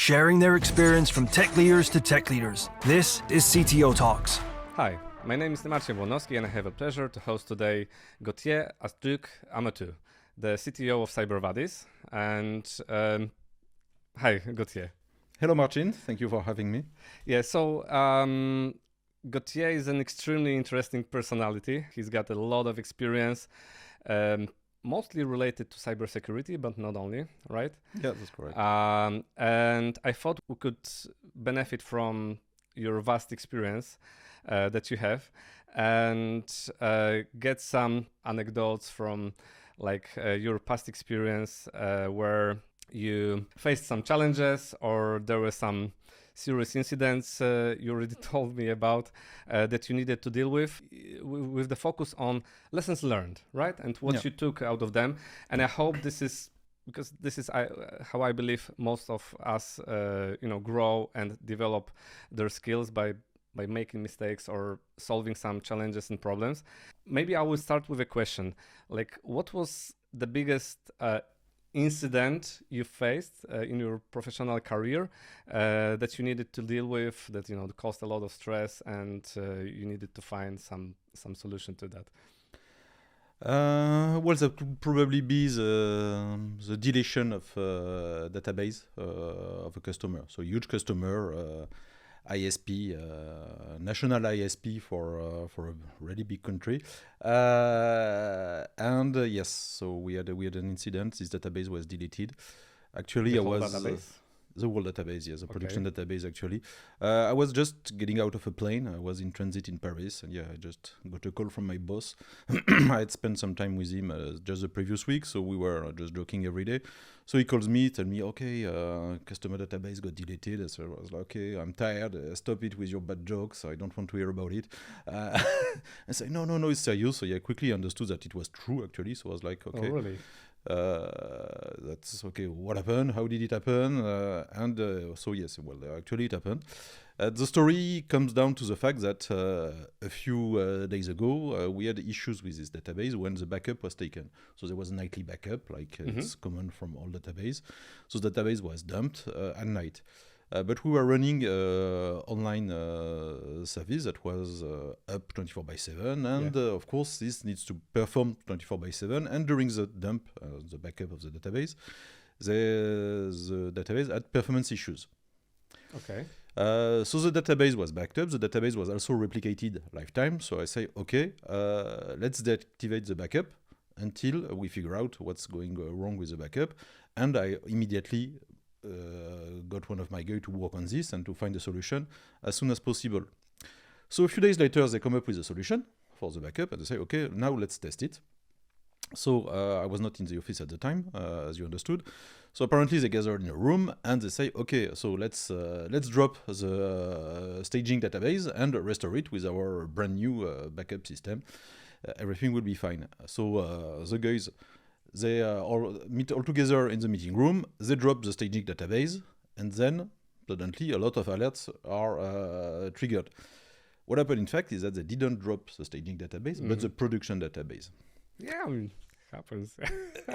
sharing their experience from tech leaders to tech leaders. This is CTO Talks. Hi, my name is Marcin Włonowski and I have a pleasure to host today Gauthier Astruc-Amato, the CTO of CyberVadis. And hi, Gauthier. Hello, Marcin. Thank you for having me. Yeah, so Gauthier is an extremely interesting personality. He's got a lot of experience, mostly related to cybersecurity, but not only, right? Yeah, that's correct. And I thought we could benefit from your vast experience that you have and get some anecdotes from your past experience where you faced some challenges or there were some serious incidents you already told me about that you needed to deal with the focus on lessons learned, right? And what you took out of them. And I hope this is, because this is how I believe most of us grow and develop their skills by making mistakes or solving some challenges and problems. Maybe I will start with a question, like what was the biggest incident you faced in your professional career that you needed to deal with, that caused a lot of stress and you needed to find some solution to that? Well, that could probably be the deletion of database of a customer. So huge customer, ISP, national ISP for a really big country, and yes, so we had an incident. This database was deleted. Actually, the whole database, yes, the production database. Actually, I was just getting out of a plane. I was in transit in Paris, and I just got a call from my boss. I had spent some time with him just the previous week, so we were just joking every day. So he calls me, tell me, okay, customer database got deleted. So I was like, okay, I'm tired. Stop it with your bad jokes. I don't want to hear about it. I said, no, it's serious. So I quickly understood that it was true, actually. So I was like, okay. Oh, really? That's okay. What happened? How did it happen? So yes, well, actually it happened. The story comes down to the fact that a few days ago we had issues with this database when the backup was taken. So there was a nightly backup, like it's common from all database. So the database was dumped at night. But we were running online service that was up 24/7, and of course this needs to perform 24/7. And during the dump, the backup of the database had performance issues. Okay. So the database was backed up. The database was also replicated lifetime. So I say, okay, let's deactivate the backup until we figure out what's going wrong with the backup. And I immediately got one of my guys to work on this and to find a solution as soon as possible. So a few days later, they come up with a solution for the backup and they say, okay, now let's test it. So I was not in the office at the time, as you understood. So apparently they gathered in a room and they say, okay, so let's drop the staging database and restore it with our brand new backup system. Everything will be fine. So the guys, they all meet all together in the meeting room, they drop the staging database, and then suddenly a lot of alerts are triggered. What happened, in fact, is that they didn't drop the staging database, but the production database. Yeah, I mean, it happens.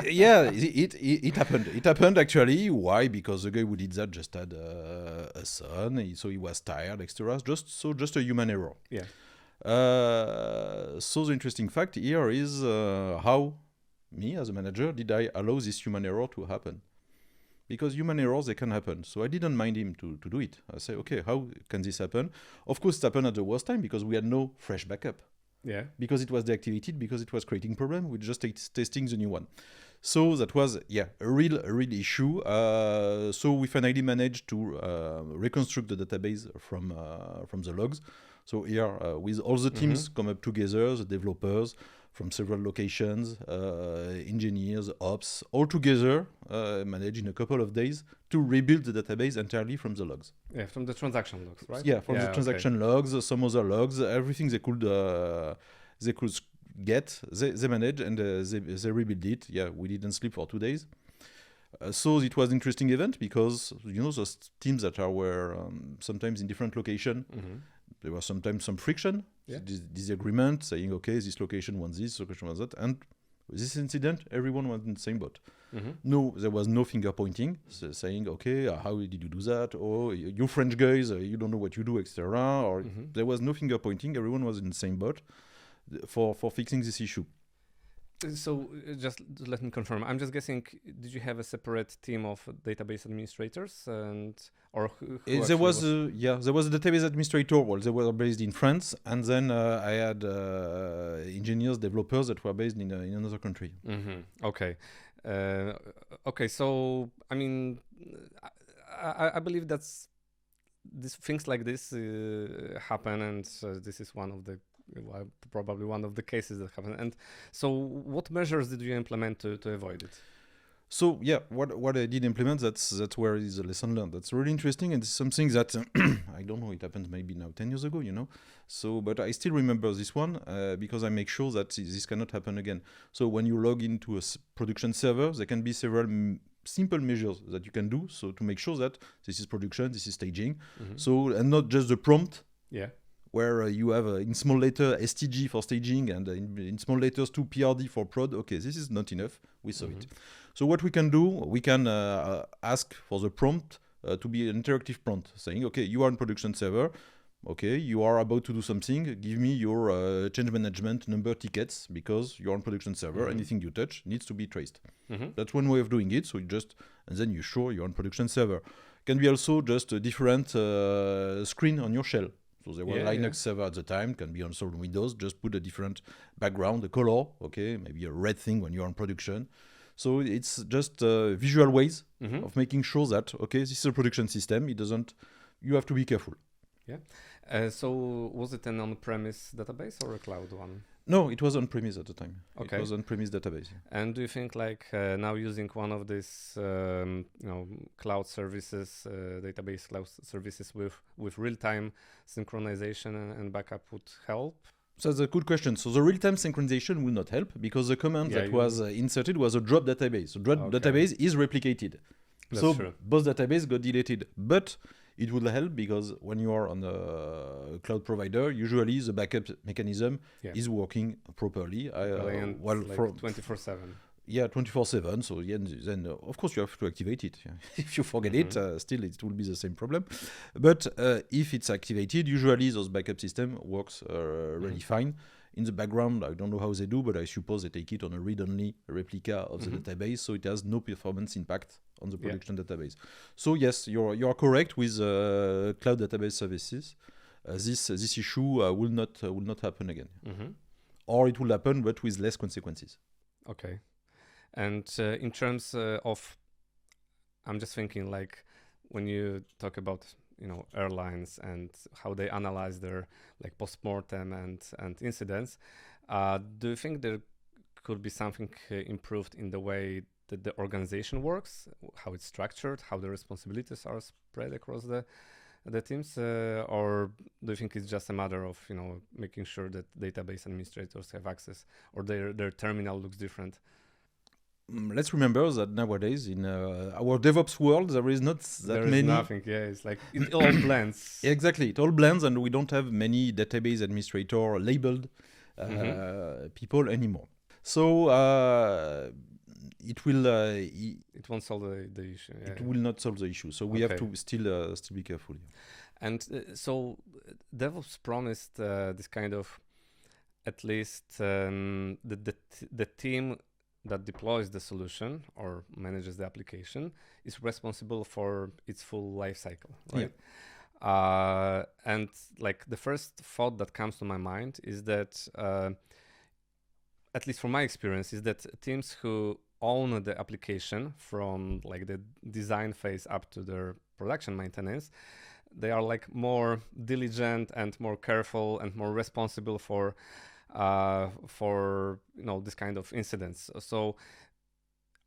It happened. It happened, actually. Why? Because the guy who did that just had a son, so he was tired, etc. Just a human error. Yeah. So the interesting fact here is how me, as a manager, did I allow this human error to happen? Because human errors, they can happen. So I didn't mind him to do it. I say, okay, how can this happen? Of course, it happened at the worst time because we had no fresh backup. Yeah. Because it was deactivated, because it was creating problem. We're just testing the new one. So that was, a real issue. So we finally managed to reconstruct the database from the logs. So here, with all the teams come up together, the developers from several locations, engineers, ops, all together managed in a couple of days to rebuild the database entirely from the logs. Yeah, from the transaction logs, right? Yeah, from the transaction logs, some other logs, everything they could get, they managed and they rebuilt it. Yeah, we didn't sleep for 2 days. So it was an interesting event because, those teams that were sometimes in different locations, there was sometimes some friction, disagreement, saying, okay, this location wants this, location wants that. And with this incident, everyone was in the same boat. No, there was no finger pointing, saying, okay, how did you do that? Or you French guys, you don't know what you do, etc. Or there was no finger pointing. Everyone was in the same boat for fixing this issue. So just let me confirm. I'm just guessing. Did you have a separate team of database administrators, or who there was a database administrator. Well, they were based in France, and then I had engineers, developers that were based in another country. Okay, okay. So I mean, I believe these things like this happen, and this is probably one of the cases that happen. And so what measures did you implement to avoid it? So yeah, what I did implement, that's where is a lesson learned. That's really interesting, and it's something that I don't know, it happened maybe now 10 years ago, So, but I still remember this one because I make sure that this cannot happen again. So when you log into a production server, there can be several simple measures that you can do. So to make sure that this is production, this is staging. So, and not just the prompt. Yeah. Where you have in small letter STG for staging and in small letters 2 PRD for prod. Okay, this is not enough. We saw it. So what we can do, we can ask for the prompt to be an interactive prompt, saying, okay, you are in production server. Okay, you are about to do something. Give me your change management number tickets because you are on production server. Anything you touch needs to be traced. That's one way of doing it. So you just, and then you show you're on production server. Can be also just a different screen on your shell. So there was Linux server at the time, can be also on Windows, just put a different background, a color, okay, maybe a red thing when you're on production. So it's just visual ways of making sure that, okay, this is a production system, you have to be careful. Yeah. So was it an on-premise database or a cloud one? No, it was on-premise at the time. Okay. It was on-premise database. And do you think now using one of these cloud services, database cloud services with real-time synchronization and backup would help? So that's a good question. So the real-time synchronization will not help because the command that was inserted was a drop database. So drop database is replicated. That's true. Both databases got deleted. But it will help because when you are on a cloud provider, usually the backup mechanism is working properly. 24/7. Yeah, 24/7. So then of course you have to activate it. If you forget it, still it will be the same problem. But if it's activated, usually those backup system works really fine. In the background, I don't know how they do, but I suppose they take it on a read-only replica of the database, so it has no performance impact on the production database. So yes, you are correct with cloud database services. This issue will not happen again, or it will happen but with less consequences. Okay, and in terms of, I'm just thinking like when you talk about airlines and how they analyze their post-mortem and incidents, do you think there could be something improved in the way that the organization works, how it's structured, how the responsibilities are spread across the teams, or do you think it's just a matter of making sure that database administrators have access, or their terminal looks different? Let's remember that nowadays in our DevOps world there is not that many. There is nothing. Yeah, it's like it all blends. Exactly, it all blends, and we don't have many database administrator labeled people anymore. So it won't solve the issue. Yeah. It will not solve the issue. So we have to still be careful. And so DevOps promised this kind of, at least the team that deploys the solution or manages the application is responsible for its full life cycle, right? Yeah. And the first thought that comes to my mind is that, at least from my experience, is that teams who own the application from the design phase up to their production maintenance, they are more diligent and more careful and more responsible for this kind of incidents. So,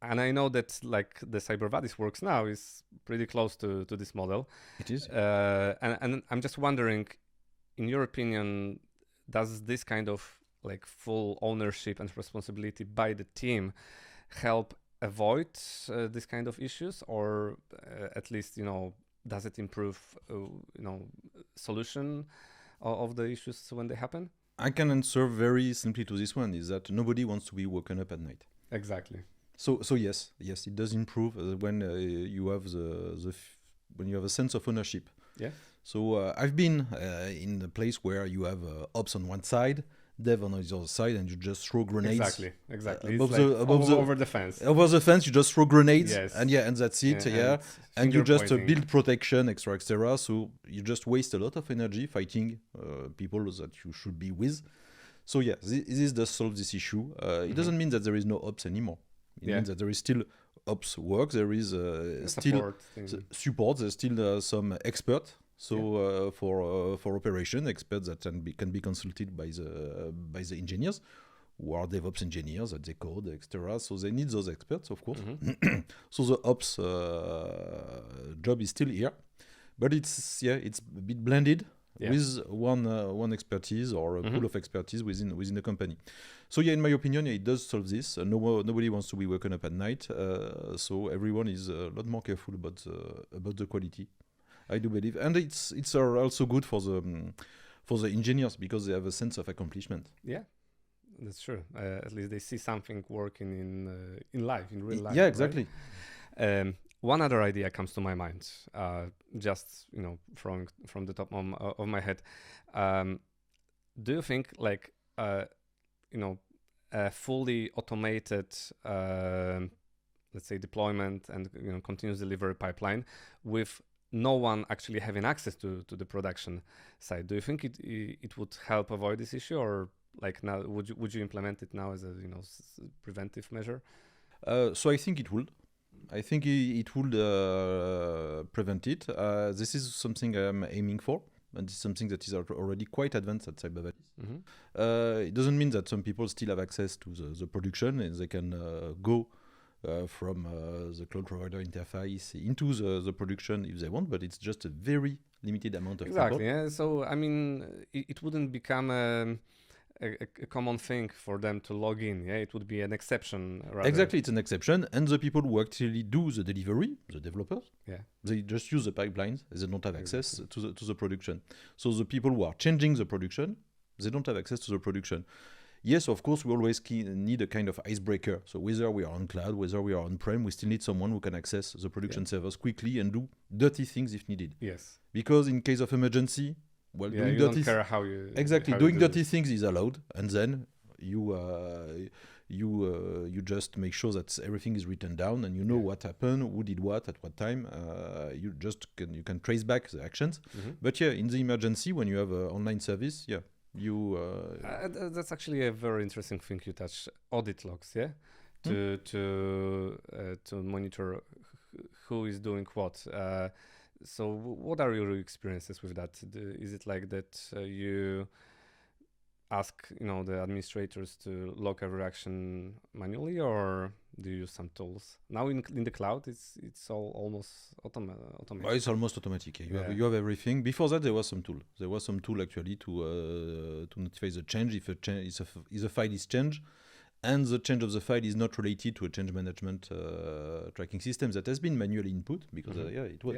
and I know that the CyberVadis works now is pretty close to this model. It is. And I'm just wondering, in your opinion, does this kind of full ownership and responsibility by the team help avoid this kind of issues, or at least does it improve solution of the issues when they happen? I can answer very simply to this one, is that nobody wants to be woken up at night. Exactly. So yes, it does improve when you have when you have a sense of ownership. Yeah. So I've been in a place where you have ops on one side, dev on the other side, and you just throw grenades. Exactly. Above It's the- like above the- over the fence. Over the fence, you just throw grenades, Yes. and that's it. Yeah, And you finger just pointing. build protection, etc. So you just waste a lot of energy fighting people that you should be with. So this does solve this issue. It doesn't mean that there is no ops anymore. It means that there is still ops work. There is still Support thing. support. There's still some expert. So for operation, experts that can be consulted by the engineers, who are DevOps engineers that they code, etc. So they need those experts, of course. So the ops job is still here, but it's a bit blended with one expertise or a pool of expertise within the company. So in my opinion, it does solve this. Nobody wants to be woken up at night, so everyone is a lot more careful about the quality. I do believe, and it's also good for the engineers because they have a sense of accomplishment. Yeah, that's true. At least they see something working in life, in real life. Yeah, exactly. Right? One other idea comes to my mind, just from the top of my head. Do you think like a fully automated, let's say, deployment and continuous delivery pipeline with no one actually having access to the production side, do you think it would help avoid this issue, or like now would you implement it now as a preventive measure? So I think it would. I think it would prevent it. This is something I'm aiming for, and it's something that is already quite advanced at CyberVadis. It doesn't mean that some people still have access to the production and they can go from the cloud provider interface into the production if they want, but it's just a very limited amount of Exactly. people. Yeah. So I mean, it wouldn't become a common thing for them to log in. Yeah, it would be an exception. Rather. Exactly, it's an exception, and the people who actually do the delivery, the developers, they just use the pipelines. They don't have access to the production. So the people who are changing the production, they don't have access to the production. Yes, of course, we always need a kind of icebreaker. So whether we are on cloud, whether we are on-prem, we still need someone who can access the production servers quickly and do dirty things if needed. Yes. Because in case of emergency, doing you don't care how you doing do dirty things is allowed, and then you just make sure that everything is written down and you know what happened, who did what at what time. You can trace back the actions. But in the emergency, when you have an online service, that's actually a very interesting thing you touched. Audit logs, to monitor who is doing what. So what are your experiences with that? Is it like that you ask the administrators to log every action manually, or do you use some tools? Now in the cloud, it's all almost automated. It's almost automatic. You have everything. Before that, there was some tool. There was some tool actually to notify the change if a file is changed, and the change of the file is not related to a change management tracking system that has been manually input, because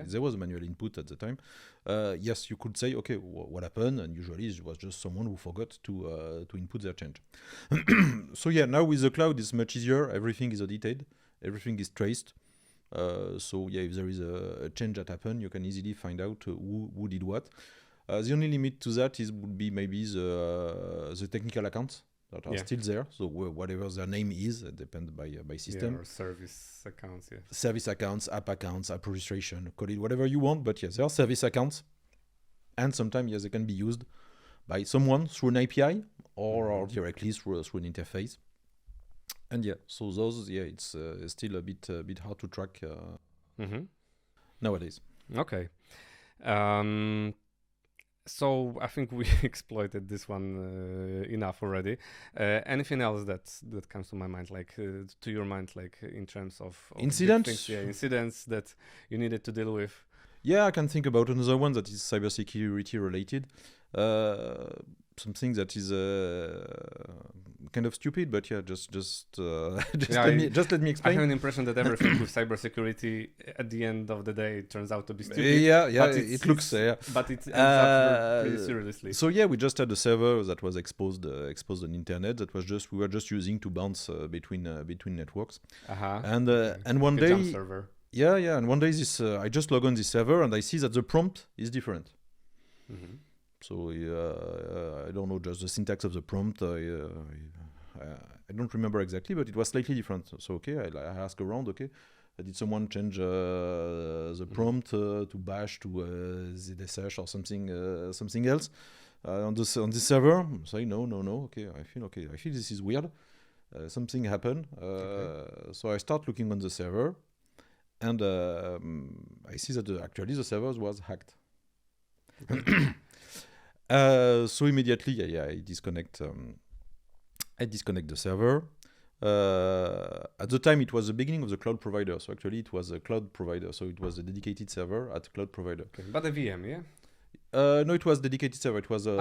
there was a manual input at the time. Yes, you could say, okay, what happened? And usually it was just someone who forgot to input their change. So now with the cloud, it's much easier. Everything is audited. Everything is traced. So if there is a change that happened, you can easily find out who did what. The only limit to that would be maybe the technical accounts that are still there. So whatever their name is, it depends by system. Or service accounts, Service accounts, app registration, call it whatever you want. But there are service accounts. And sometimes, they can be used by someone through an API or directly through an interface. And so those, it's still a bit hard to track nowadays. Okay. So I think we exploited this one enough already. Anything else that comes to my mind, like to your mind, like in terms of incidents? Incidents that you needed to deal with. Yeah, I can think about another one that is cybersecurity related. Something that is kind of stupid, but yeah, just Yeah, let me I explain. have an impression that everything with cybersecurity at the end of the day turns out to be stupid. Yeah, but it looks. But it ends up pretty seriously. So yeah, we just had a server that was exposed on internet. That was we were just using to bounce between networks. And one Like a jump day, server. yeah, and one day I just log on this server and I see that the prompt is different. Mm-hmm. So I don't know just the syntax of the prompt. I don't remember exactly, but it was slightly different. So okay, I ask around. Okay, did someone change the prompt to bash to ZSH or something else on this server? Say no. Okay, I feel this is weird. Something happened. So I start looking on the server, and I see that actually the server was hacked. So immediately, I disconnect the server. At the time, it was the beginning of the cloud provider. So actually, it was a cloud provider. So it was a dedicated server at cloud provider. Okay. But a VM, yeah? No, it was dedicated server. It was a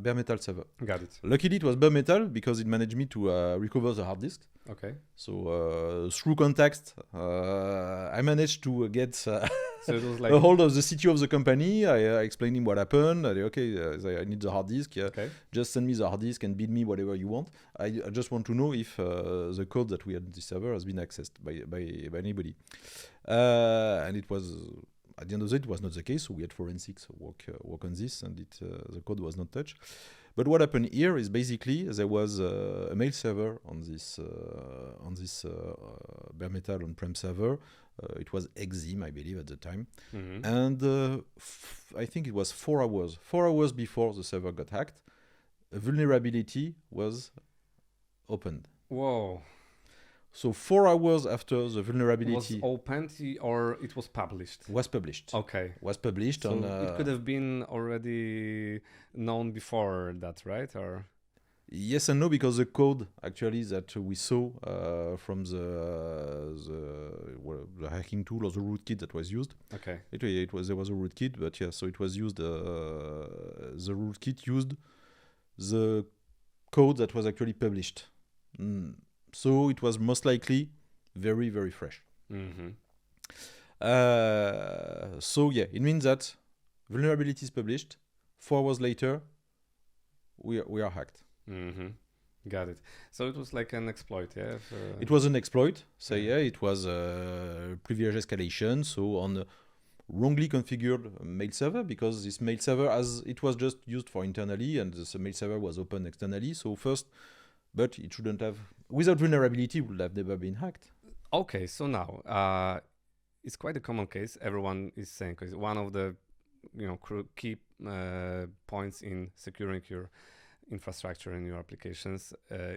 bare metal server. Got it. Luckily, it was bare metal because it managed me to recover the hard disk. Okay. So through context, I managed to get So it was like a hold of the CTO of the company. I explained him what happened. I need the hard disk. Yeah, okay. Just send me the hard disk and build me whatever you want. I just want to know if the code that we had in the server has been accessed by anybody. And it was at the end of the day, it was not the case. So we had forensics work on this, and the code was not touched. But what happened here is basically there was a mail server on this bare metal on-prem server. It was Exim, I believe, at the time. Mm-hmm. And I think it was 4 hours. 4 hours before the server got hacked, a vulnerability was opened. Whoa. So 4 hours after the vulnerability was opened or it was published? Was published. Okay. Was published. So it could have been already known before that, right? Or yes and no, because the code actually that we saw from the hacking tool or the rootkit that was used. Okay. There was a rootkit, but yeah, so it was used. The rootkit used the code that was actually published. So it was most likely very, very fresh. Mm-hmm. So yeah, it means that vulnerability is published. 4 hours later, we are hacked. Mm-hmm. Got it. So it was like an exploit, yeah? It was an exploit. So yeah, it was privilege escalation. So on a wrongly configured mail server, because this mail server, as it was just used for internally, and the mail server was open externally. So first, but it shouldn't have. Without vulnerability, it would have never been hacked. Okay, so now it's quite a common case. Everyone is saying, because one of the key points in securing your infrastructure and your applications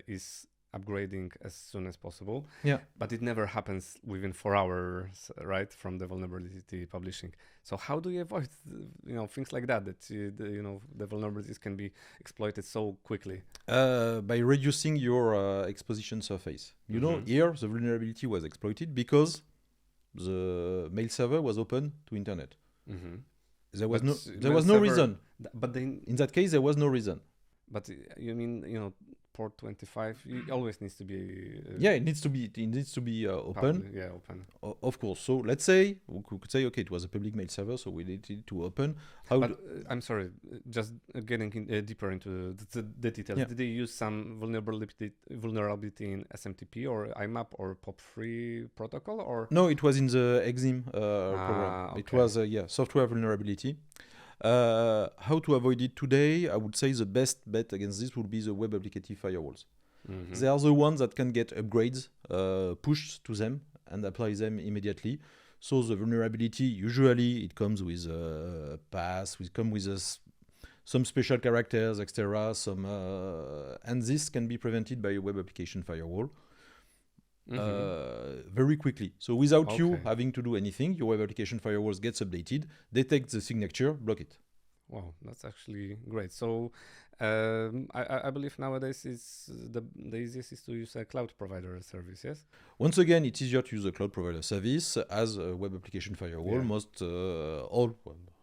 is upgrading as soon as possible. Yeah. But it never happens within 4 hours, right, from the vulnerability publishing. So how do you avoid, things like that the vulnerabilities can be exploited so quickly? By reducing your exposition surface. You know, here the vulnerability was exploited because the mail server was open to internet. Mm-hmm. There was no reason. But then in that case, there was no reason. But you mean, port 25 it always needs to be it needs to be open. Public, yeah, open. Of course. So let's say we could say, okay, it was a public mail server, so we needed it to open. I'm sorry, just getting deeper into the details. Yeah. Did they use some vulnerability in SMTP or IMAP or POP3 protocol, or no? It was in the Exim program. Okay. It was software vulnerability. How to avoid it today? I would say the best bet against this would be the web applicative firewalls. Mm-hmm. They are the ones that can get upgrades pushed to them and apply them immediately. So the vulnerability, usually it comes with a pass, some special characters, etc. And this can be prevented by a web application firewall. Very quickly. So without you having to do anything, your web application firewall gets updated, detects the signature, block it. Wow, that's actually great. So I believe nowadays is the easiest is to use a cloud provider service, yes? Once again, it's easier to use a cloud provider service as a web application firewall. Yeah. Most all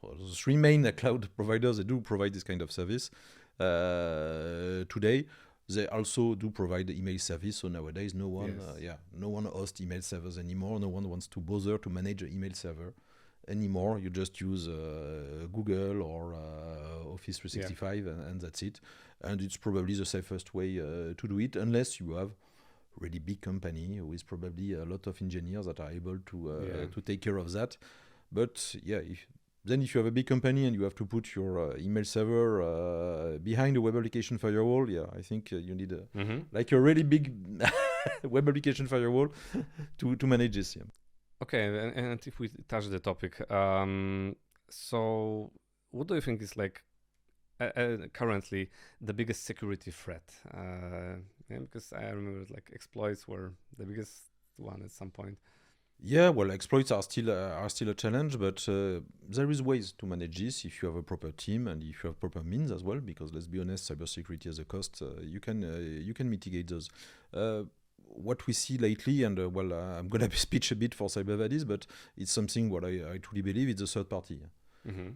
the three main cloud providers, they do provide this kind of service. Today, they also do provide the email service. So nowadays, no one hosts email servers anymore. No one wants to bother to manage an email server anymore. You just use Google or Office 365 and that's it. And it's probably the safest way to do it, unless you have really big company with probably a lot of engineers that are able to take care of that. But yeah, if you have a big company and you have to put your email server behind a web application firewall, I think you need like a really big web application firewall to manage this. Yeah. Okay, and if we touch the topic, so what do you think is like currently the biggest security threat? Because I remember like exploits were the biggest one at some point. Yeah, well, exploits are still a challenge, but there is ways to manage this if you have a proper team and if you have proper means as well. Because let's be honest, cybersecurity as a cost, you can mitigate those. What we see lately, and I'm gonna speech a bit for CyberVadis, but it's something what I truly believe it's a third party.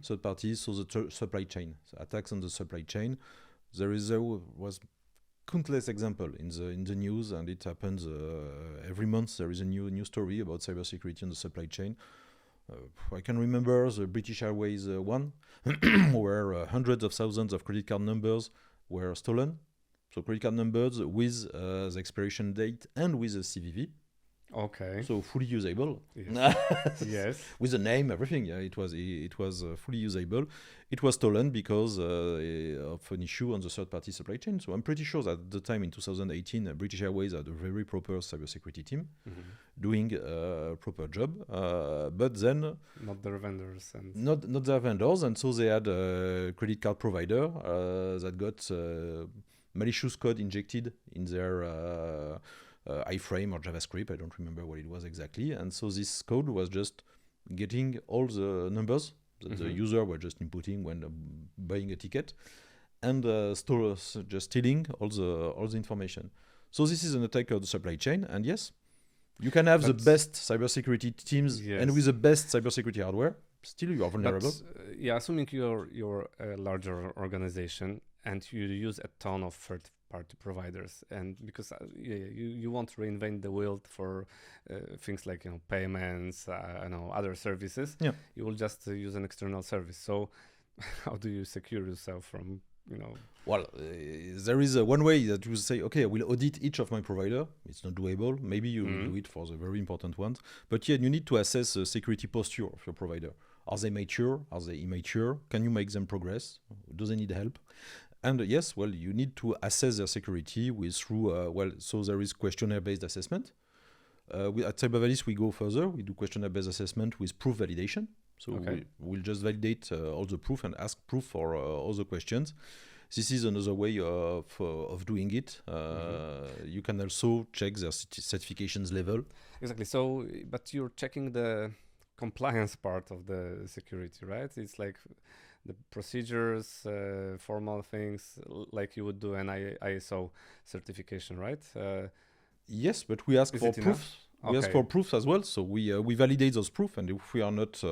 Third party, so the supply chain, so attacks on the supply chain. There was countless example in the news, and it happens every month. There is a new story about cybersecurity on the supply chain. I can remember the British Airways one, where hundreds of thousands of credit card numbers were stolen. So credit card numbers with the expiration date and with the CVV. Okay. So fully usable. Yes. Yes. With the name, everything. Yeah, it was fully usable. It was stolen because of an issue on the third-party supply chain. So I'm pretty sure that at the time in 2018, British Airways had a very proper cybersecurity team doing a proper job. But then not their vendors and not their vendors, and so they had a credit card provider that got malicious code injected in their iframe or JavaScript, I don't remember what it was exactly. And so this code was just getting all the numbers that the user were just inputting when buying a ticket, and just stealing all the information. So this is an attack of the supply chain, and yes, you can have the best cybersecurity teams and with the best cybersecurity hardware, still you are vulnerable. But, assuming you're a larger organization and you use a ton of third-party providers, and because you won't reinvent the wheel for things like payments, other services. Yeah. You will just use an external service. So, how do you secure yourself from Well, there is one way that you say, okay, I will audit each of my provider. It's not doable. Maybe you will do it for the very important ones. But yeah, you need to assess the security posture of your provider. Are they mature? Are they immature? Can you make them progress? Do they need help? And yes, well, you need to assess their security so there is questionnaire-based assessment. At CyberVadis, we go further. We do questionnaire-based assessment with proof validation. So we'll just validate all the proof and ask proof for all the questions. This is another way of doing it. You can also check their certifications level. Exactly. So, but you're checking the compliance part of the security, right? It's like the procedures, formal things, like you would do an ISO certification, right? Yes, but we ask for proof. We ask for proof as well, so we validate those proof, and if we are not,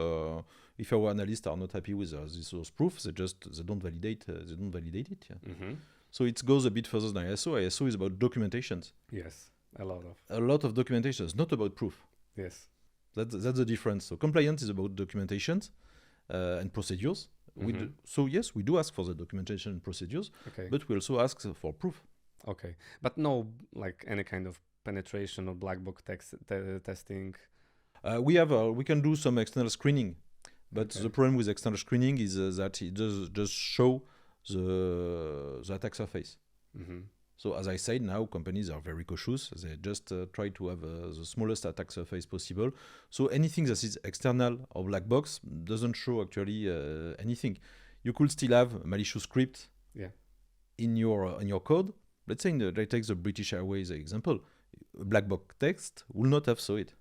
if our analysts are not happy with those proofs, they don't validate it. Yeah. So it goes a bit further than ISO. ISO is about documentations. Yes, a lot of documentations, not about proof. Yes, that's the difference. So compliance is about documentations and procedures. So yes, we do ask for the documentation and procedures, but we also ask for proof. Okay, but no, like any kind of penetration or black box testing. We can do some external screening, but the problem with external screening is that it does just show the attack surface. So as I said, now companies are very cautious. They just try to have the smallest attack surface possible. So anything that is external or black box doesn't show actually anything. You could still have a malicious script in your code. Let's say let's take the British Airways example. Black box text will not have saw it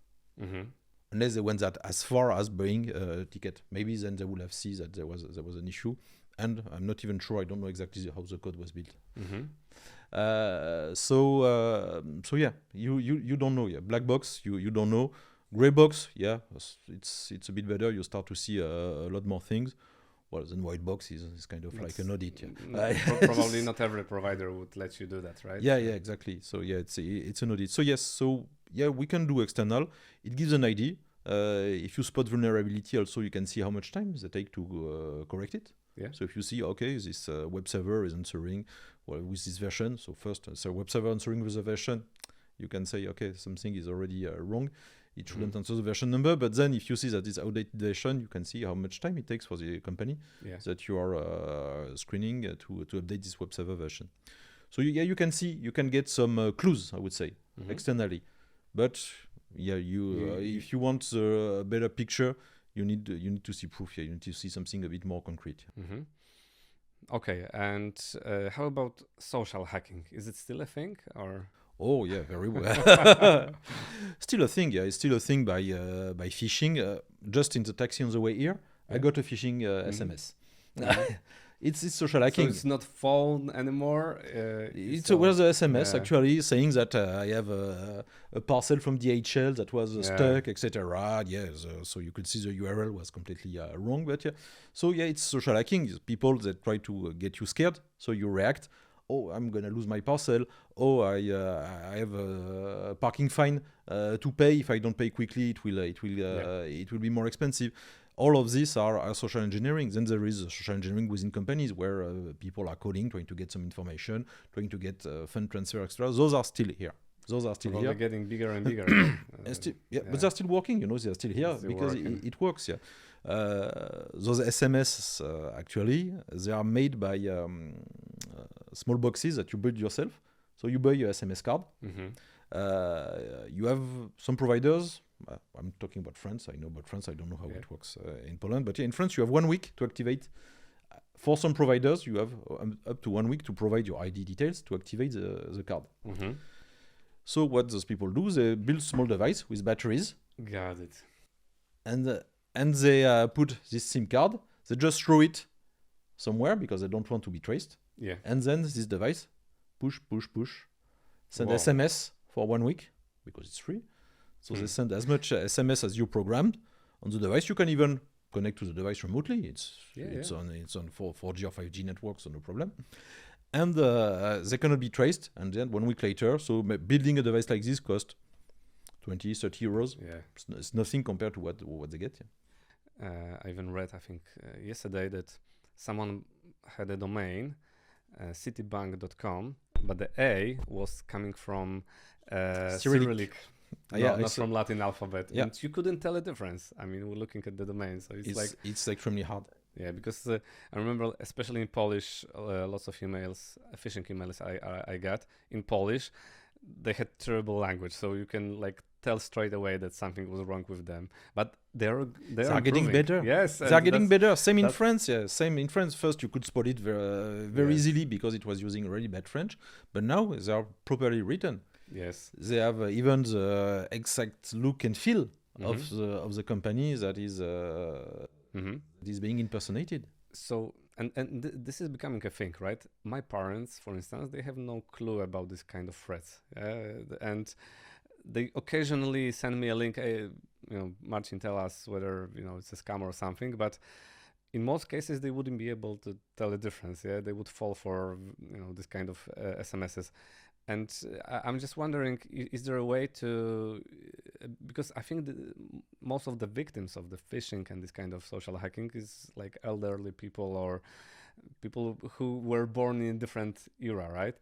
unless they went that as far as buying a ticket. Maybe then they would have seen that there was an issue and I'm not even sure. I don't know exactly how the code was built. Mm-hmm. So yeah, you don't know. Yeah, black box, you don't know. Gray box, yeah, it's a bit better. You start to see a lot more things. Well, then white box is kind of like an audit. Yeah. Probably not every provider would let you do that, right? Yeah, exactly. So yeah, it's an audit. So yes, so yeah, we can do external. It gives an idea. If you spot vulnerability, also you can see how much time they take to correct it. Yeah. So if you see, okay, this web server is answering with this version. So first, so web server answering with the version, you can say, okay, something is already wrong. It shouldn't answer the version number. But then if you see that it's outdated version, you can see how much time it takes for the company that you are screening to update this web server version. So you can see, you can get some clues, I would say, externally. But yeah, if you want a better picture, you need to see proof. Yeah, you need to see something a bit more concrete. Mm-hmm. Okay, and how about social hacking? Is it still a thing, or? Oh yeah, very well. Still a thing. Yeah, it's still a thing by phishing. Just in the taxi on the way here, I got a phishing SMS. It's social hacking. So it's not phone anymore. It was a SMS actually saying that I have a parcel from DHL that was stuck, etc. So you could see the URL was completely wrong, but so it's social hacking. It's people that try to get you scared, so you react. Oh, I'm gonna lose my parcel. Oh, I have a parking fine to pay. If I don't pay quickly, it will be more expensive. All of these are social engineering. Then there is social engineering within companies where people are calling, trying to get some information, trying to get fund transfer, extra. Those are still here. They're getting bigger and bigger. But they're still working. They're still here because it works. Yeah. Those SMS actually, they are made by small boxes that you build yourself. So you buy your SMS card. You have some providers. I'm talking about France. I know about France. I don't know how it works in Poland. But in France, you have 1 week to activate. For some providers, you have up to 1 week to provide your ID details to activate the card. So what those people do, they build small device with batteries. Got it. And they put this SIM card. They just throw it somewhere because they don't want to be traced. Yeah. And then this device push, send SMS for 1 week because it's free. So they send as much SMS as you programmed on the device. You can even connect to the device remotely. It's on 4G or 5G networks, so no problem. And they cannot be traced. And then 1 week later, so building a device like this costs 20, 30 euros. Yeah. It's nothing compared to what they get. I even read, I think, yesterday that someone had a domain, citibank.com, but the A was coming from Cyrillic. Not from Latin alphabet. And you couldn't tell a difference. I mean, we're looking at the domain, so it's extremely hard. Yeah, because I remember, especially in Polish, lots of emails, phishing emails I got in Polish. They had terrible language, so you can tell straight away that something was wrong with them. But they are getting better. Yes, they are getting better. Same in France. Yeah, same in France. First, you could spot it very easily because it was using really bad French. But now they are properly written. Yes, they have even the exact look and feel of the company that is being impersonated. So this is becoming a thing, right? My parents, for instance, they have no clue about this kind of threats, and they occasionally send me a link. Martin, tell us whether it's a scam or something, but in most cases they wouldn't be able to tell the difference. Yeah, they would fall for this kind of SMSs. And I'm just wondering, is there a way to, because I think most of the victims of the phishing and this kind of social hacking is like elderly people or people who were born in a different era, right?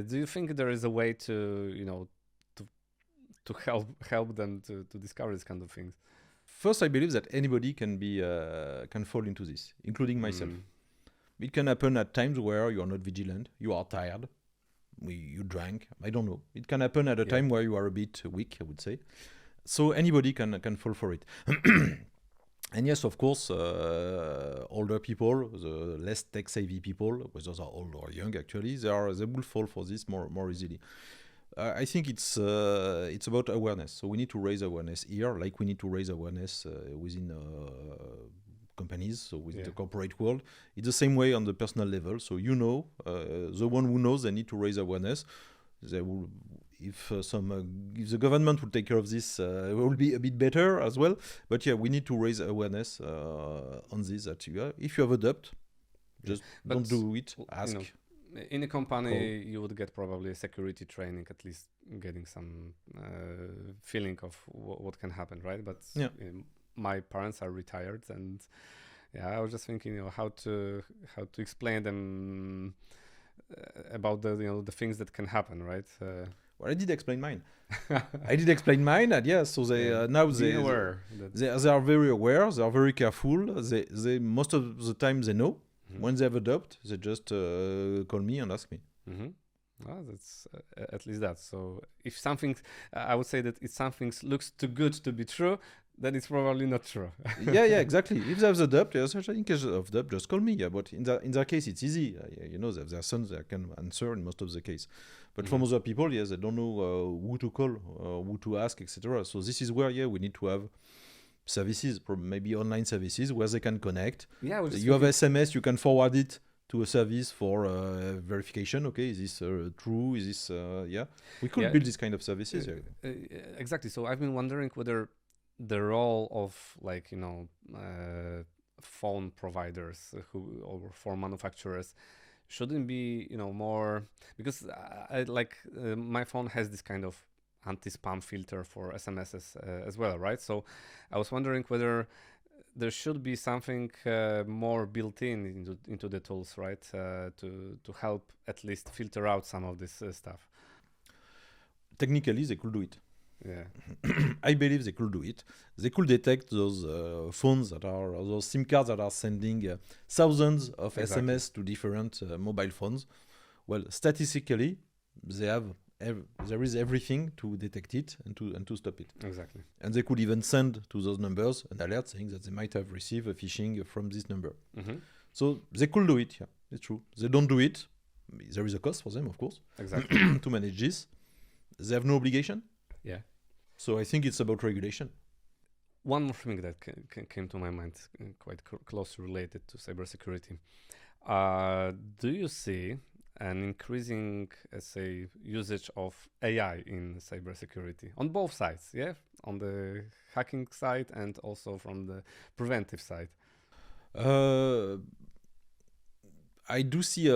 Do you think there is a way to, to help them to discover this kind of things? First, I believe that anybody can fall into this, including myself. It can happen at times where you are not vigilant, you are tired. You drank, I don't know. It can happen at a time where you are a bit weak, I would say. So anybody can fall for it. And yes, of course, older people, the less tech-savvy people, whether those are old or young, actually, they will fall for this more easily. I think it's about awareness. So we need to raise awareness here, like we need to raise awareness within companies, so with Yeah. the corporate world. It's the same way on the personal level. So the one who knows, they need to raise awareness. They will, if if the government will take care of this, it will be a bit better as well. But yeah, we need to raise awareness on this. That if you have a debt, just But, don't do it. you Ask. know, in a company, Call. you would get probably a security training, at least getting some feeling of what can happen, right? But Yeah. My parents are retired, and I was just thinking, how to explain them about the things that can happen, right? Well, I did explain mine. And yeah, so they now Be aware that they are very aware. They are very careful. They most of the time they know. When they have a doubt, they just call me and ask me. Well, that's at least that. So if something, I would say that if something looks too good to be true, then it's probably not true. yeah, exactly. If they have the doubt, in case of doubt, just call me. Yeah, but in their case, it's easy. They have their sons that can answer in most of the case. But from other people, yes, they don't know who to call, who to ask, etc. So this is where we need to have services, maybe online services where they can connect. Yeah, you have SMS, you can forward it to a service for verification. Okay, is this true? Is this we could build this kind of services. Exactly. So I've been wondering whether the role of phone providers or for manufacturers shouldn't be more, because my phone has this kind of anti-spam filter for SMSs as well, right? So I was wondering whether there should be something more built into the tools, right? To help at least filter out some of this stuff. Technically, they could do it. Yeah, I believe they could do it. They could detect those phones those SIM cards that are sending thousands of SMS to different mobile phones. Well, statistically, there is everything to detect it and to stop it. Exactly. And they could even send to those numbers an alert saying that they might have received a phishing from this number. So they could do it. Yeah, it's true. They don't do it. There is a cost for them, of course. Exactly. To manage this. They have no obligation. Yeah. So I think it's about regulation. One more thing that came to my mind, quite closely related to cybersecurity. Do you see an increasing, say, usage of AI in cybersecurity on both sides? Yeah, on the hacking side and also from the preventive side. I do see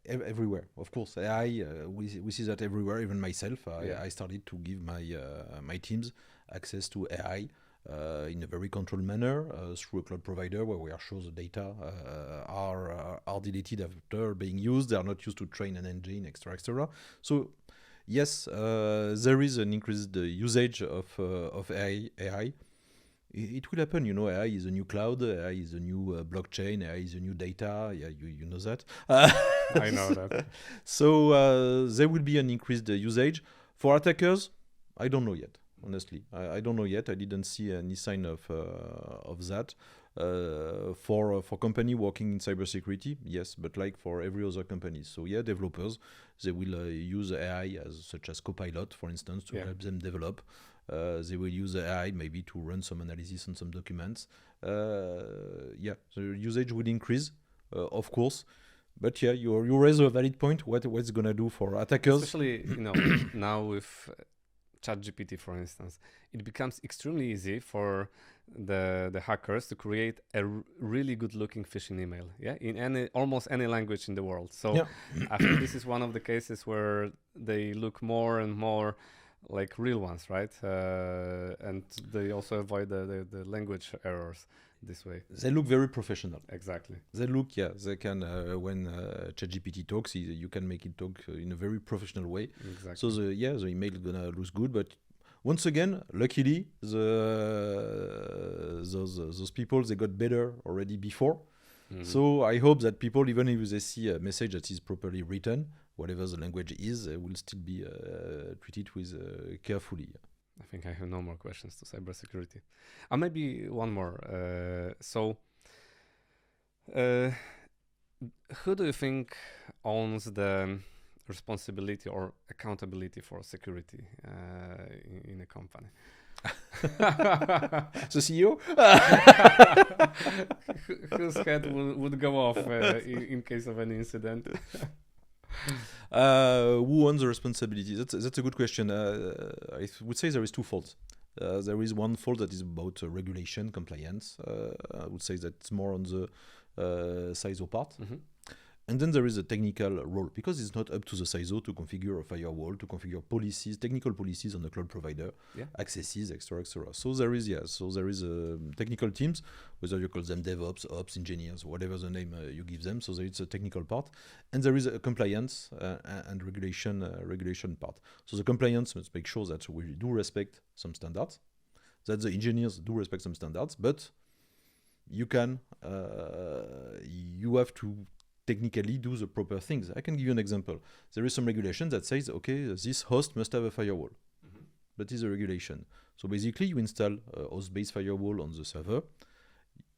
everywhere, of course. AI, we see that everywhere. Even myself, I started to give my teams access to AI in a very controlled manner through a cloud provider where we are sure the data are deleted after being used. They are not used to train an engine, etc. So yes, there is an increased usage of AI. It will happen, AI is a new cloud, AI is a new blockchain, AI is a new data. Yeah, you know that. I know that. So there will be an increased usage. For attackers, I don't know yet, honestly. I don't know yet. I didn't see any sign of that. For company working in cybersecurity, yes, but like for every other company. So yeah, developers, they will use AI such as Copilot, for instance, to help them develop. They will use AI maybe to run some analysis on some documents. The usage will increase, of course. But yeah, you raise a valid point. What's gonna do for attackers? Especially now with ChatGPT, for instance, it becomes extremely easy for the hackers to create a really good-looking phishing email. Yeah, in almost any language in the world. So I think this is one of the cases where they look more and more like real ones, right? And they also avoid the language errors this way. They look very professional. Exactly. They look, they can, when ChatGPT talks, you can make it talk in a very professional way. Exactly. So the email is gonna look good. But once again, luckily, those people, they got better already before. So I hope that people, even if they see a message that is properly written, whatever the language is, will still be treated with carefully. I think I have no more questions to cybersecurity. Maybe one more. Who do you think owns the responsibility or accountability for security in a company? The CEO? Whose head would go off in case of an incident? Who owns the responsibility? That's a good question. I would say there is two faults. There is one fault that is about regulation, compliance. I would say that's more on the CISO part. And then there is a technical role, because it's not up to the CISO to configure a firewall, to configure policies, technical policies on the cloud provider, accesses, etc., etc. So there is technical teams, whether you call them DevOps, Ops, engineers, whatever the name you give them. So there is a technical part, and there is a compliance and regulation part. So the compliance must make sure that we do respect some standards, that the engineers do respect some standards, but you have to technically do the proper things. I can give you an example. There is some regulation that says, okay, this host must have a firewall. That is a regulation. So basically, you install a host-based firewall on the server.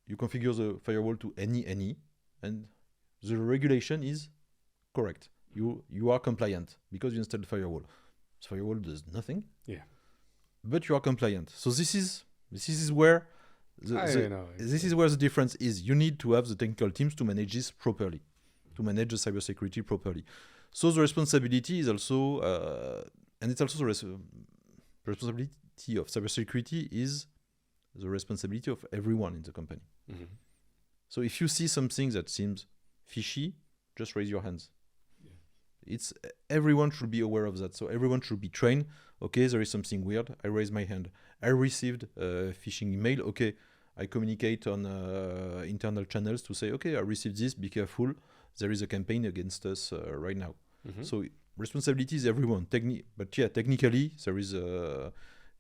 You configure the firewall to any, and the regulation is correct. You are compliant because you installed the firewall. The firewall does nothing. Yeah. But you are compliant. So this is where this is where the difference is. You need to have the technical teams to manage this properly, to manage the cybersecurity properly. So the responsibility is also, and it's also the responsibility of cybersecurity is the responsibility of everyone in the company. So if you see something that seems fishy, just raise your hands. It's everyone should be aware of that. So everyone should be trained. Okay, there is something weird. I raise my hand. I received a phishing email. Okay, I communicate on internal channels to say, okay, I received this. Be careful. There is a campaign against us right now. So responsibility is everyone. Technically, there is it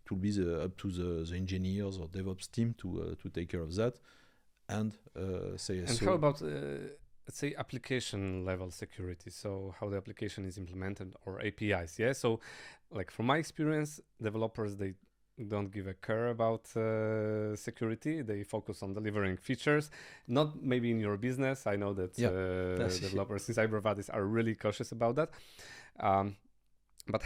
will be up to the engineers or DevOps team to take care of that. And how about let's say application level security? So how the application is implemented, or APIs? Yeah. So like from my experience, developers, they don't give a care about security. They focus on delivering features. Not maybe in your business. I know that developers in CyberVadis are really cautious about that. But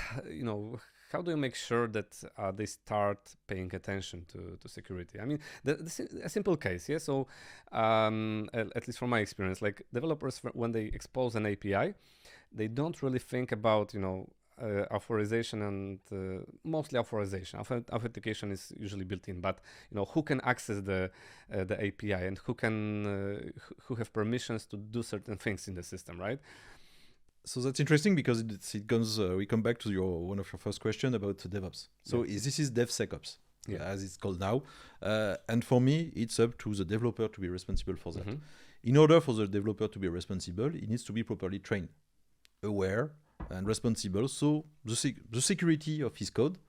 how do you make sure that they start paying attention to security? I mean, a simple case, yeah. So at least from my experience, like developers, when they expose an API, they don't really think about authorization and mostly authorization. Authentication is usually built in, but who can access the API and who have permissions to do certain things in the system, right? So that's interesting because it comes. We come back to one of your first question about DevOps. So this is DevSecOps, as it's called now. And for me, it's up to the developer to be responsible for that. In order for the developer to be responsible, he needs to be properly trained, aware, and responsible. So the security of his code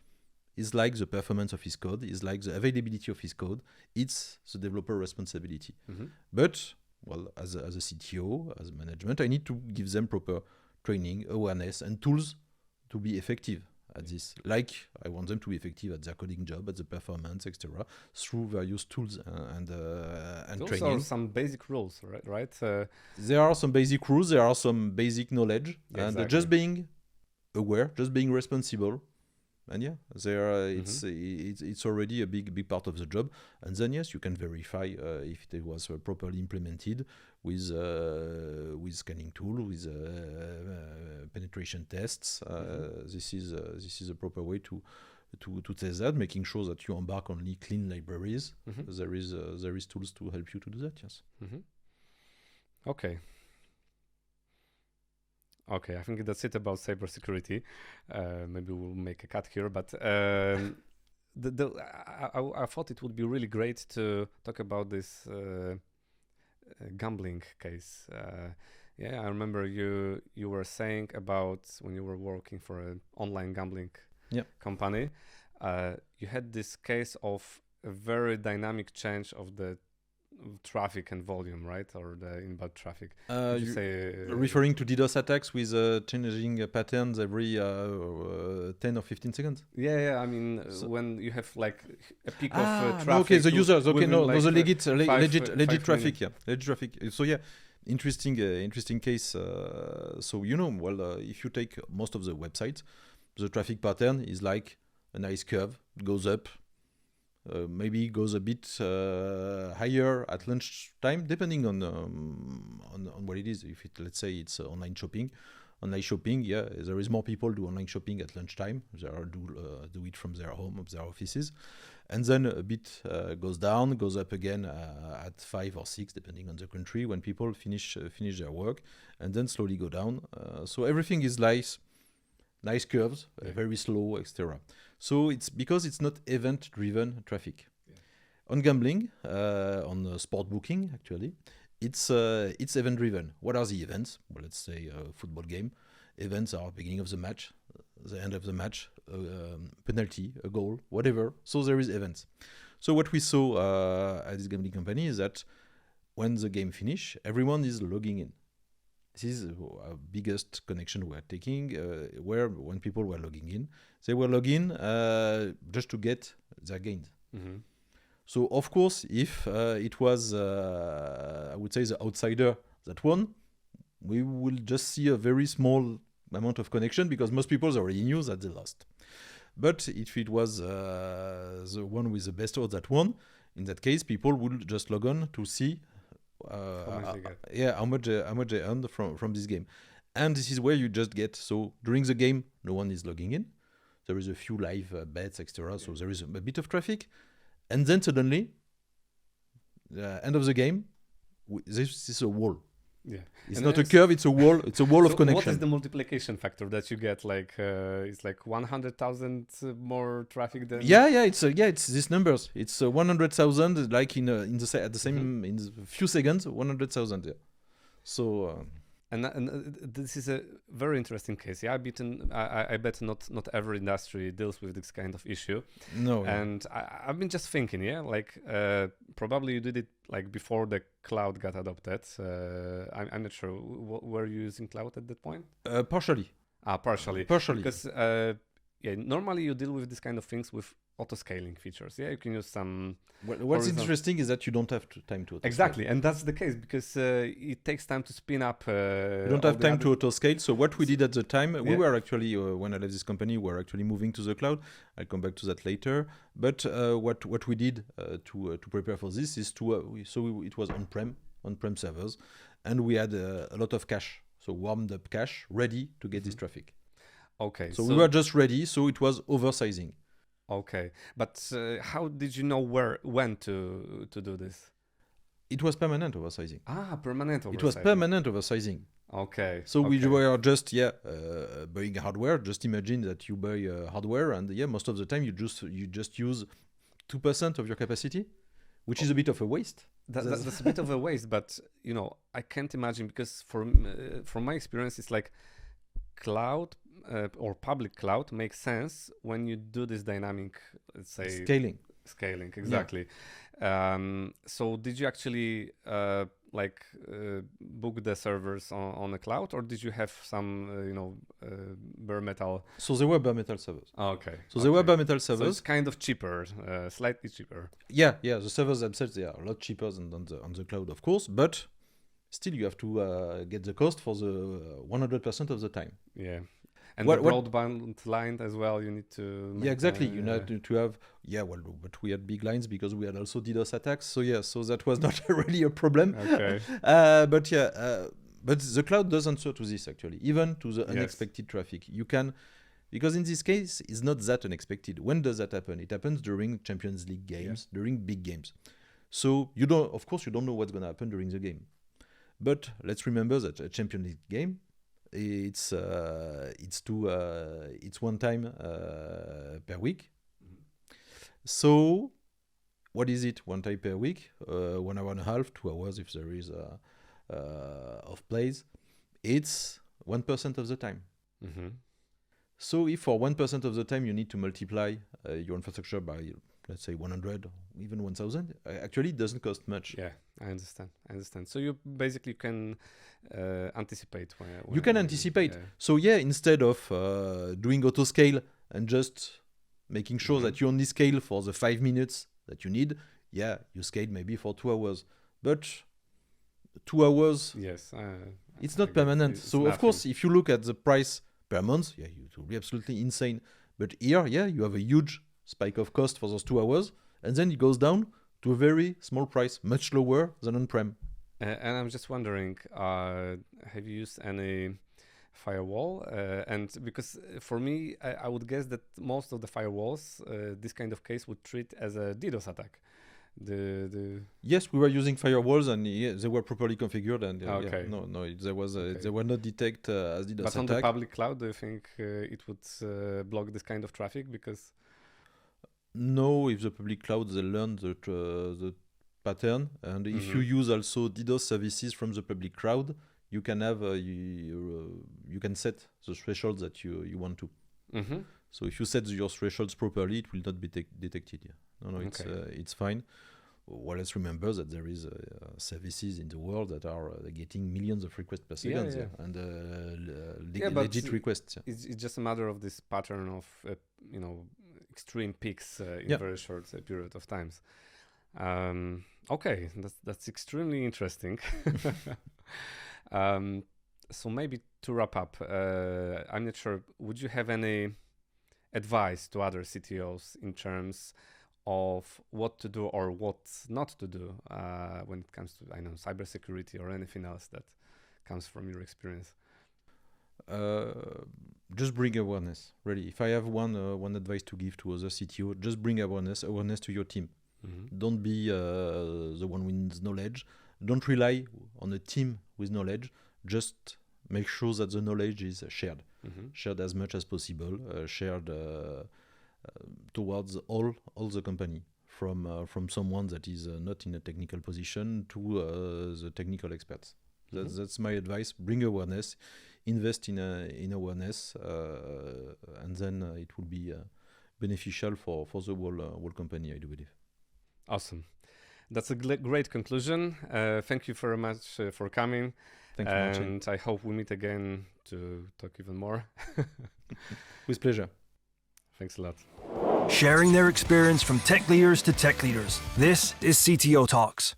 is like the performance of his code, is like the availability of his code. It's the developer responsibility. But as a CTO, as a management, I need to give them proper training, awareness, and tools to be effective at this. Like I want them to be effective at their coding job, at the performance, etc., through various tools and Those training. are some basic rules, right? There are some basic rules. There are some basic knowledge, and exactly. Just being aware, just being responsible. And it's already a big part of the job. And then yes, you can verify if it was properly implemented with scanning tool, with penetration tests. This is a proper way to test that, making sure that you embark only clean libraries. There is tools to help you to do that. Yes. Okay, I think that's it about cybersecurity. Maybe we'll make a cut here, but I thought it would be really great to talk about this gambling case. I remember you were saying about when you were working for an online gambling company. You had this case of a very dynamic change of the traffic and volume, right? Or the inbound traffic. You say referring to DDoS attacks with changing patterns every 10 or 15 seconds? I mean, when you have like a peak of traffic. Okay, the users. Okay, no, like the legit traffic. Minutes. Legit traffic. So interesting case. If you take most of the websites, the traffic pattern is like a nice curve. It goes up, maybe goes a bit higher at lunchtime, depending on what it is. If let's say it's online shopping, yeah, there is more people do online shopping at lunchtime. They do it from their home, of their offices, and then a bit goes down, goes up again at 5 or 6, depending on the country, when people finish their work, and then slowly go down. So everything is nice curves, very slow, etc. So it's because it's not event-driven traffic. Yeah. On gambling, on sport booking, actually, it's event-driven. What are the events? Well, let's say a football game. Events are beginning of the match, the end of the match, penalty, a goal, whatever. So there is events. So what we saw at this gambling company is that when the game finish, everyone is logging in. This is our biggest connection we're taking, where when people were logging in, they were logging just to get their gains. Mm-hmm. So of course, if it was, I would say, the outsider that won, we will just see a very small amount of connection because most people already knew that they lost. But if it was the one with the best odds that won, in that case, people would just log on to see how much they earned from this game. And this is where you just get, so during the game, no one is logging in. There is a few live bets, etc. So there is a bit of traffic. And then suddenly, end of the game, this is a wall. Yeah, it's not a curve; it's a wall. It's a wall of connection. What is the multiplication factor that you get? Like, it's like 100,000 more traffic than. Yeah. It's these numbers. It's 100,000, like in the same in a few seconds, 100,000. Yeah. So. And this is a very interesting case. Yeah, I bet not every industry deals with this kind of issue. No. And I've been just thinking, like probably you did it like before the cloud got adopted. I'm not sure. Were you using cloud at that point? Partially. Partially. Because normally you deal with this kind of things with auto-scaling features. Yeah, you can use some. What's interesting is that you don't have time to auto-scale. Exactly, and that's the case because it takes time to spin up. You don't have time to auto-scale. So what we did at the time, we were actually, when I left this company, we were actually moving to the cloud. I'll come back to that later. But what we did to prepare for this is it was on-prem servers, and we had a lot of cache, so warmed up cache, ready to get this traffic. Okay. So we were just ready, so it was oversizing. Okay, but how did you know when to do this? It was permanent oversizing. Permanent oversizing. It was permanent oversizing. Okay. So we were just buying hardware. Just imagine that you buy hardware, and most of the time you just use 2% of your capacity, which is a bit of a waste. That's a bit of a waste, but I can't imagine because from my experience, it's like cloud. Or public cloud makes sense when you do this dynamic, let's say scaling exactly. Yeah. So did you actually book the servers on the cloud, or did you have some bare metal? So they were bare metal servers. Okay. So they were bare metal servers. So it's kind of cheaper, slightly cheaper. Yeah. The servers themselves, they are a lot cheaper than on the cloud, of course, but still you have to get the cost for the 100% of the time. Yeah. And the broadband line as well, you need to... Yeah, exactly. You need to have... Yeah, well, but we had big lines because we had also DDoS attacks. So that was not really a problem. Okay. But the cloud does answer to this, actually, even to the unexpected traffic. You can... Because in this case, it's not that unexpected. When does that happen? It happens during Champions League games, during big games. So you don't know what's going to happen during the game. But let's remember that a Champions League game, it's one time per week. So what is it? One time per week, 1 hour and a half, 2 hours if there is of plays. It's 1% of the time. Mm-hmm. So if for 1% of the time you need to multiply your infrastructure by, let's say, 100, even 1,000, actually it doesn't cost much. Yeah, I understand. So you basically can anticipate. You can anticipate. So instead of doing auto scale and just making sure that you only scale for the 5 minutes that you need, you scale maybe for 2 hours. But 2 hours, it's not permanent. So nothing. Of course, if you look at the price per month, it will be absolutely insane. But here, you have a huge spike of cost for those 2 hours, and then it goes down to a very small price, much lower than on-prem. And I'm just wondering, have you used any firewall? And because for me, I would guess that most of the firewalls, this kind of case would treat as a DDoS attack. Yes, we were using firewalls, and they were properly configured, and Okay. they were not detected as DDoS But on attack. the public cloud, do you think it would block this kind of traffic? Because No, if the public cloud, they learn the pattern, and if you use also DDoS services from the public cloud, you can have you can set the thresholds that you want to. So if you set your thresholds properly, it will not be detected. Yeah. No, it's fine. Well, let's remember that there is services in the world that are getting millions of requests per second, and legit requests. Yeah. it's just a matter of this pattern of extreme peaks in very short period of times. Okay, that's extremely interesting. So maybe to wrap up, I'm not sure, would you have any advice to other CTOs in terms of what to do or what not to do when it comes to, cybersecurity or anything else that comes from your experience? Just bring awareness, really. If I have one advice to give to other CTO, just bring awareness to your team. Don't be the one with knowledge. Don't rely on a team with knowledge. Just make sure that the knowledge is shared. Shared as much as possible. Shared towards all the company, from someone that is not in a technical position to the technical experts. That's my advice. Bring awareness. Invest in awareness, and then it will be beneficial for the whole company, I do believe. Awesome. That's a great conclusion. Thank you very much for coming. Thank you, Marcin. And I hope we meet again to talk even more. With pleasure. Thanks a lot. Sharing their experience from tech leaders to tech leaders. This is CTO Talks.